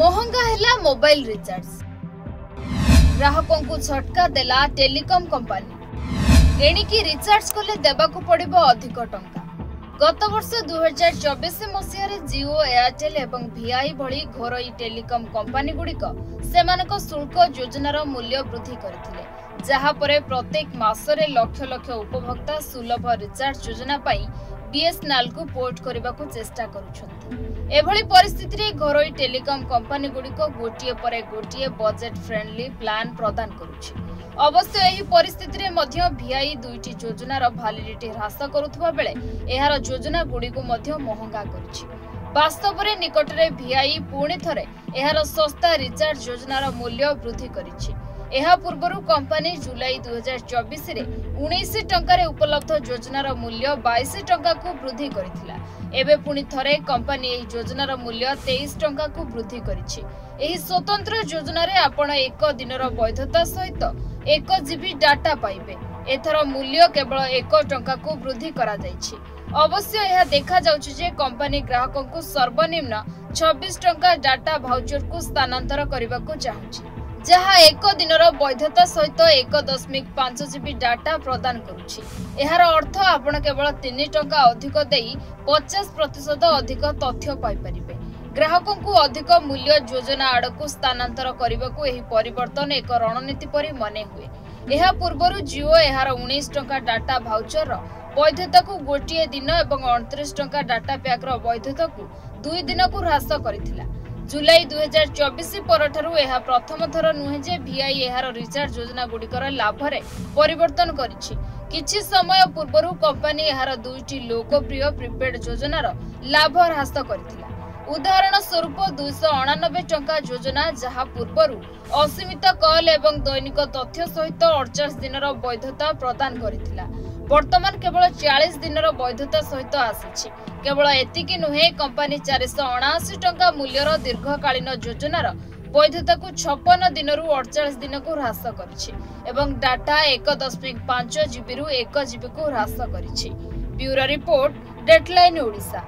महंगा हैला mobile recharge, ग्राहकों को झटका देला टेलीकॉम कंपनी। एणिकी रिचार्ज कले देबाकू पड़िबो अधिक टंका। गत वर्ष 2024 मसीह जिओ, एयरटेल एवं वीआई भली घरोई टेलीकॉम कंपनी गुड़िक सेमानक शुल्क योजनार मूल्य वृद्धि करथिले, जहा परे प्रत्येक मासरे लक्ष लक्ष उपभोक्ता सुलभ रिचार्ज योजना पाई बीएसएनएल को पोर्ट करने को चेष्टा करुछन्ति। एभली परिस्थिति रे घरोई टेलीकॉम कंपनी गुड़िक गोटिए परे गोटिए बजेट फ्रेंडली प्लान प्रदान करुछि। अवश्य एही परिस्थिति रे मध्य वीआई दुईटी योजनार वैलिडिटी ह्रास करुथबा बेले एहार योजना गुड़िको मध्य महंगा करिछि। वास्तव में निकट में वीआई पुणी थरे एहार सस्ता रिचार्ज योजनार मूल्य वृद्धि करिछि। एहा पूर्वरु कंपनी जुलाई 2024 रे 19 टंका उपलब्ध योजनार मूल्य 22 टंका को वृद्धि करिथिला। एबे पुणी थरे कंपनी एही योजनार मूल्य 23 टंका को वृद्धि करिछि। एही स्वतंत्र योजना रे आपण एक दिनर वैधता सहित 1 जीबी डाटा पाइबे। एथर मूल्य केवल 1 टंका को वृद्धि करा जायछि। अवश्य यह देखा जाउछि जे कंपनी ग्राहकों को सर्वनिम्न 26 टंका डाटा भाउचर को स्थानांतर करबा को चाहुछि, जहा एक दिनर वैधता सहित 1.5 जीबी डाटा प्रदान करुछि। एहार अर्थ आपण केवल 3 टंका अधिक देई 50% अधिक तथ्य पाई परिबे। ग्राहकों को अधिक मूल्य योजना आड़क स्थानांतर करने को एही परिवर्तन एक रणनीति परि मने हुए। एहा पूर्वरु जिओ एहार 19 टंका डाटा भाउचर वैधता को गोटिए दिन एवं 29 टंका डाटा पैक वैधता को 2 दिन को ह्रास करिथिला। जुलाई 2024 परठारु एहा प्रथम थर नुहे जे वीआई एहार रिचार्ज योजना गुड़िकर लाभ रे परिवर्तन करिछि। किछि समय पूर्वरु कंपनी एहार दुईटी लोकप्रिय प्रीपेड योजनार लाभ ह्रास करिथिला। उदाहरण स्वरूप 299 टंका योजना, जहा पूर्वरु असीमित कॉल एवं दैनिक तथ्य सहित 48 दिनर वैधता प्रदान करिथिला, वर्तमान केवल 40 दिनर वैधता सहित आसीछि। केवल एतिकी नुहे, कंपनी 479 टंका मूल्यर दीर्घकालीन योजनार वैधता को 56 दिनरु 48 दिन को ह्रास करिछि एवं डाटा 1.5 जीबी रु 1 जीबी को ह्रास करिछि। Bureau report, deadline Odisha.